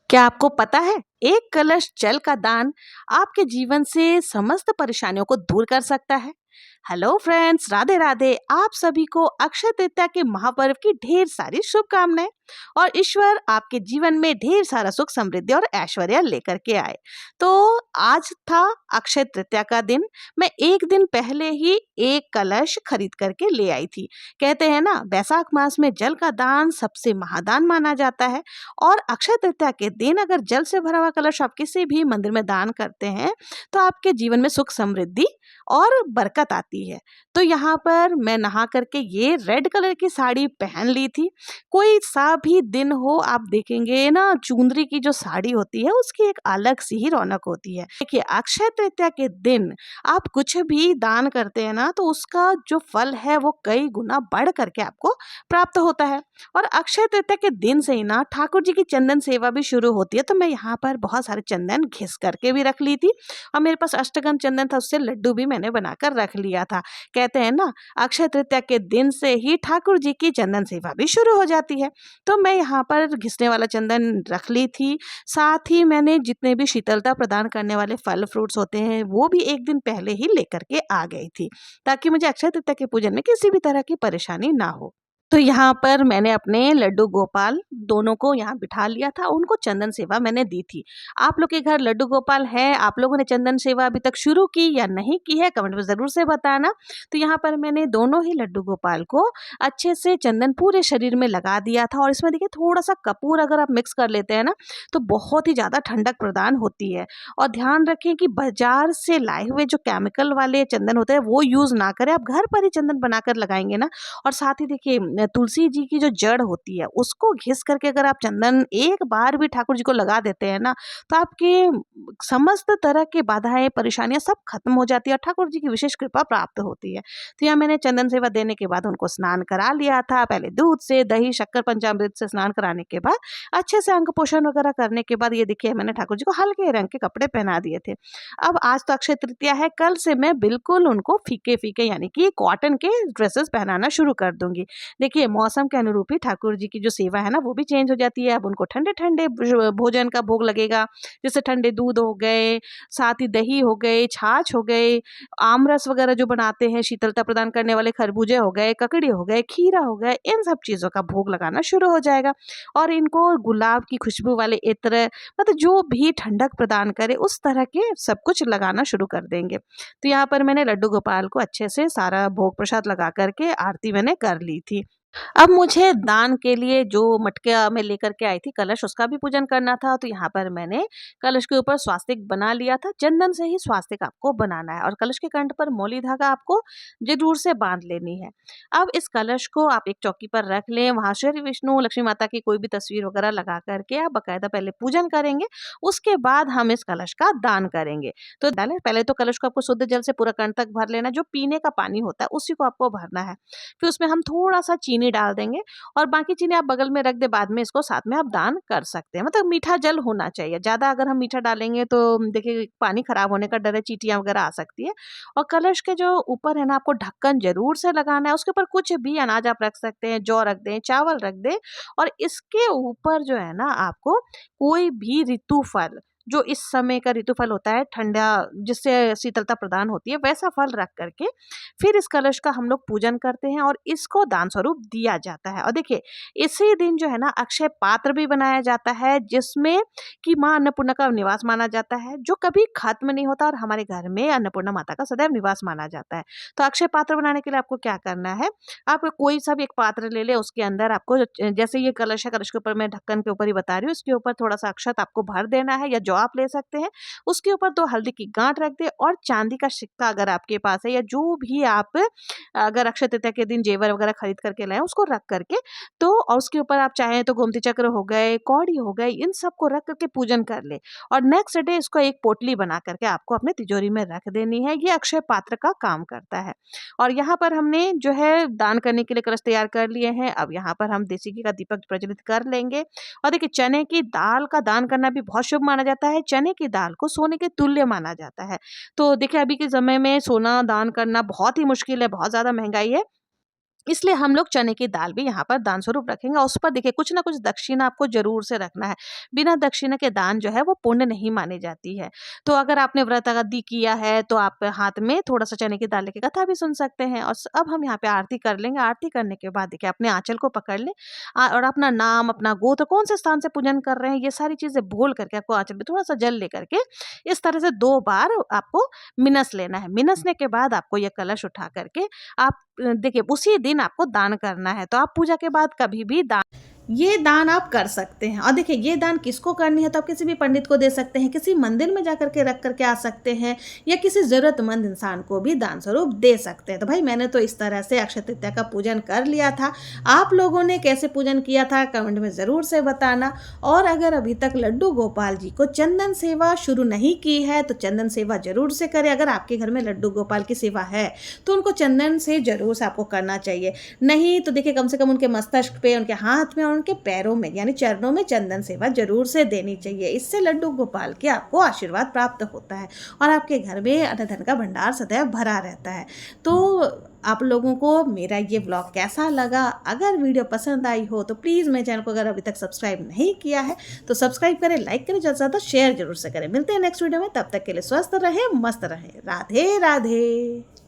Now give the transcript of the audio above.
क्या आपको पता है एक कलश जल का दान आपके जीवन से समस्त परेशानियों को दूर कर सकता है। Hello friends, Radhe Radhe. आप सभी को अक्षय तृतीया के महापर्व की ढेर सारी शुभकामनाएं और ईश्वर आपके जीवन में ढेर सारा सुख समृद्धि और ऐश्वर्य लेकर के आए। तो आज था अक्षय तृतीया का दिन। मैं एक दिन पहले ही एक कलश खरीद करके ले आई थी। कहते हैं ना, वैशाख मास में जल का दान सबसे महादान माना जाता है। और अक्षय तृतीया के दिन अगर जल से भरा हुआ कलश आप किसी भी मंदिर में दान करते हैं तो आपके जीवन में सुख समृद्धि और बरकत आती है। तो यहाँ पर मैं नहा करके ये रेड कलर की साड़ी पहन ली थी। कोई सा भी दिन हो, आप देखेंगे ना, चुंदरी की जो साड़ी होती है उसकी एक अलग सी ही रौनक होती है। देखिए, अक्षय तृतीया के दिन आप कुछ भी दान करते हैं ना तो उसका जो फल है वो कई गुना बढ़ करके आपको प्राप्त होता है। और अक्षय तृतीया के दिन से ही ना ठाकुर जी की चंदन सेवा भी शुरू होती है। तो मैं यहाँ पर बहुत सारे चंदन घिस करके भी रख ली थी और मेरे पास अष्टगंध चंदन था, उससे लड्डू भी मैंने बनाकर रख लिया था। कहते हैं ना, अक्षय तृतीया के दिन से ही ठाकुर जी की चंदन सेवा भी शुरू हो जाती है। तो मैं यहाँ पर घिसने वाला चंदन रख ली थी। साथ ही मैंने जितने भी शीतलता प्रदान करने वाले फल फ्रूट्स होते हैं वो भी एक दिन पहले ही लेकर के आ गई थी, ताकि मुझे अक्षय तृतीया के पूजन में किसी भी तरह की परेशानी ना हो। तो यहाँ पर मैंने अपने लड्डू गोपाल दोनों को यहाँ बिठा लिया था, उनको चंदन सेवा मैंने दी थी। आप लोग के घर लड्डू गोपाल है? आप लोगों ने चंदन सेवा अभी तक शुरू की या नहीं की है, कमेंट में ज़रूर से बताना। तो यहाँ पर मैंने दोनों ही लड्डू गोपाल को अच्छे से चंदन पूरे शरीर में लगा दिया था। और इसमें देखिए, थोड़ा-सा कपूर अगर आप मिक्स कर लेते हैं ना तो बहुत ही ज़्यादा ठंडक प्रदान होती है। और ध्यान रखें कि बाज़ार से लाए हुए जो केमिकल वाले चंदन होते हैं वो यूज़ ना करें। आप घर पर ही चंदन बनाकर लगाएँगे ना। और साथ ही देखिए, तुलसी जी की जो जड़ होती है उसको घिस करके अगर आप चंदन एक बार भी ठाकुर जी को लगा देते हैं ना तो आपके समस्त तरह की बाधाएं परेशानियां सब खत्म हो जाती है और ठाकुर जी की विशेष कृपा प्राप्त होती है। तो यहाँ मैंने चंदन सेवा देने के बाद उनको स्नान करा लिया था। पहले दूध से, दही, शक्कर, पंचामृत से स्नान कराने के बाद अच्छे से अंग पोषण वगैरह करने के बाद ये देखिए, मैंने ठाकुर जी को हल्के रंग के कपड़े पहना दिए थे। अब आज तो अक्षय तृतीया है, कल से मैं बिल्कुल उनको फीके फीके यानी कि कॉटन के ड्रेसेस पहनाना शुरू कर दूंगी। देखिए, मौसम के अनुरूप ही ठाकुर जी की जो सेवा है ना वो भी चेंज हो जाती है। अब उनको ठंडे ठंडे भोजन का भोग लगेगा, जैसे ठंडे दूध हो गए, साथ ही दही हो गए, छाछ हो गए, आम रस वगैरह जो बनाते हैं, शीतलता प्रदान करने वाले खरबूजे हो गए, ककड़ी हो गए, खीरा हो गए, इन सब चीज़ों का भोग लगाना शुरू हो जाएगा। और इनको गुलाब की खुशबू वाले इत्र, मतलब जो भी ठंडक प्रदान करे उस तरह के सब कुछ लगाना शुरू कर देंगे। तो यहाँ पर मैंने लड्डू गोपाल को अच्छे से सारा भोग प्रसाद लगा करके आरती मैंने कर ली थी। अब मुझे दान के लिए जो मटका मैं लेकर के आई थी कलश, उसका भी पूजन करना था। तो यहाँ पर मैंने कलश के ऊपर स्वास्तिक बना लिया था। चंदन से ही स्वास्तिक आपको बनाना है और कलश के कंठ पर मौली धागा आपको जरूर से बांध लेनी है। अब इस कलश को आप एक चौकी पर रख लें, वहां श्री विष्णु, लक्ष्मी माता की कोई भी तस्वीर वगैरह लगा करके आप बकायदा पहले पूजन करेंगे। उसके बाद हम इस कलश का दान करेंगे। तो डालें, पहले तो कलश को आपको शुद्ध जल से पूरा कंठ तक भर लेना। जो पीने का पानी होता है उसी को आपको भरना है। फिर उसमें हम थोड़ा सा चीनी डाल देंगे और बाकी चीनी आप बगल में रख दे, बाद में इसको साथ में आप दान कर सकते हैं। मतलब मीठा जल होना चाहिए, ज़्यादा अगर हम मीठा डालेंगे तो देखिए पानी खराब होने का डर है, चींटियाँ वगैरह आ सकती है। और कलश के जो ऊपर है ना, आपको ढक्कन जरूर से लगाना है। उसके ऊपर कुछ भी अनाज आप रख सकते हैं, जौ रख दें, चावल रख दें। और इसके ऊपर जो है ना, आपको कोई भी ऋतु फल, जो इस समय का ऋतु फल होता है ठंडा, जिससे शीतलता प्रदान होती है, वैसा फल रख करके फिर इस कलश का हम लोग पूजन करते हैं और इसको दान स्वरूप दिया जाता है। और देखिए, इसी दिन जो है ना अक्षय पात्र भी बनाया जाता है, जिसमें कि माँ अन्नपूर्णा का निवास माना जाता है, जो कभी खत्म नहीं होता और हमारे घर में अन्नपूर्णा माता का सदैव निवास माना जाता है। तो अक्षय पात्र बनाने के लिए आपको क्या करना है, आप कोई सा भी एक पात्र ले ले, उसके अंदर आपको जैसे ये कलश है, कलश के ऊपर मैं ढक्कन के ऊपर ही बता रही हूँ, इसके ऊपर थोड़ा सा अक्षत आपको भर देना है या जो आप ले सकते हैं। उसके ऊपर 2 हल्दी की गांठ रख दे और चांदी का सिक्का अगर आपके पास है, या जो भी आप अगर अक्षय तृतीया के दिन जेवर वगैरह खरीद करके लाएं, उसको रख करके, तो और उसके ऊपर आप चाहें तो गोमती चक्र हो गए, कौड़ी हो गए, इन सबको रख करके पूजन कर ले। और नेक्स्ट डे इसको एक पोटली बना करके आपको अपने तिजोरी में रख देनी है। ये अक्षय पात्र का काम करता है। और यहाँ पर हमने जो है दान करने के लिए कलश तैयार कर लिए हैं। अब यहाँ पर हम देसी घी का दीपक प्रज्वलित कर लेंगे। और देखिए, चने की दाल का दान करना भी बहुत शुभ माना जाता है। चने की दाल को सोने के तुल्य माना जाता है। तो देखिए, अभी के समय में सोना दान करना बहुत ही मुश्किल है, बहुत ज़्यादा महँगाई है। इसलिए हम लोग चने की दाल भी यहाँ पर दान स्वरूप रखेंगे और उस पर देखिए कुछ ना कुछ दक्षिणा आपको ज़रूर से रखना है। बिना दक्षिणा के दान जो है वो पुण्य नहीं मानी जाती है। तो अगर आपने व्रत आदि किया है तो आप हाथ में थोड़ा-सा चने की दाल लेके कथा भी सुन सकते हैं और अब हम यहाँ पे आरती कर लेंगे। आरती करने के बाद देखिए अपने आँचल को पकड़ लें और अपना नाम, अपना गोत्र, कौन से स्थान से पूजन कर रहे हैं, ये सारी चीज़ें बोल करके आपको आँचल में थोड़ा-सा जल लेकर के इस तरह से 2 बार आपको मिनस लेना है। मिनसने के बाद आपको ये कलश उठा करके आप देखिए उसी दिन आपको दान करना है। तो आप पूजा के बाद कभी भी ये दान आप कर सकते हैं। और देखिए ये दान किसको करनी है तो आप किसी भी पंडित को दे सकते हैं, किसी मंदिर में जाकर के रख करके आ सकते हैं या किसी ज़रूरतमंद इंसान को भी दान स्वरूप दे सकते हैं। तो भाई मैंने तो इस तरह से अक्षय तृतीया का पूजन कर लिया था। आप लोगों ने कैसे पूजन किया था कमेंट में ज़रूर से बताना। और अगर अभी तक लड्डू गोपाल जी को चंदन सेवा शुरू नहीं की है तो चंदन सेवा ज़रूर से करें। अगर आपके घर में लड्डू गोपाल की सेवा है तो उनको चंदन से ज़रूर से आपको करना चाहिए। नहीं तो देखिए कम से कम उनके मस्तक पे, उनके हाथ में और उनके पैरों में यानी चरणों में चंदन सेवा जरूर से देनी चाहिए। इससे लड्डू गोपाल के आपको आशीर्वाद प्राप्त होता है और आपके घर में अन्न धन का भंडार सदैव भरा रहता है। तो आप लोगों को मेरा ये ब्लॉग कैसा लगा? अगर वीडियो पसंद आई हो तो प्लीज़ मेरे चैनल को अगर अभी तक सब्सक्राइब नहीं किया है तो सब्सक्राइब करें, लाइक करें, ज़्यादा से ज़्यादा शेयर जरूर से करें। मिलते हैं नेक्स्ट वीडियो में, तब तक के लिए स्वस्थ रहें, मस्त रहें। राधे राधे।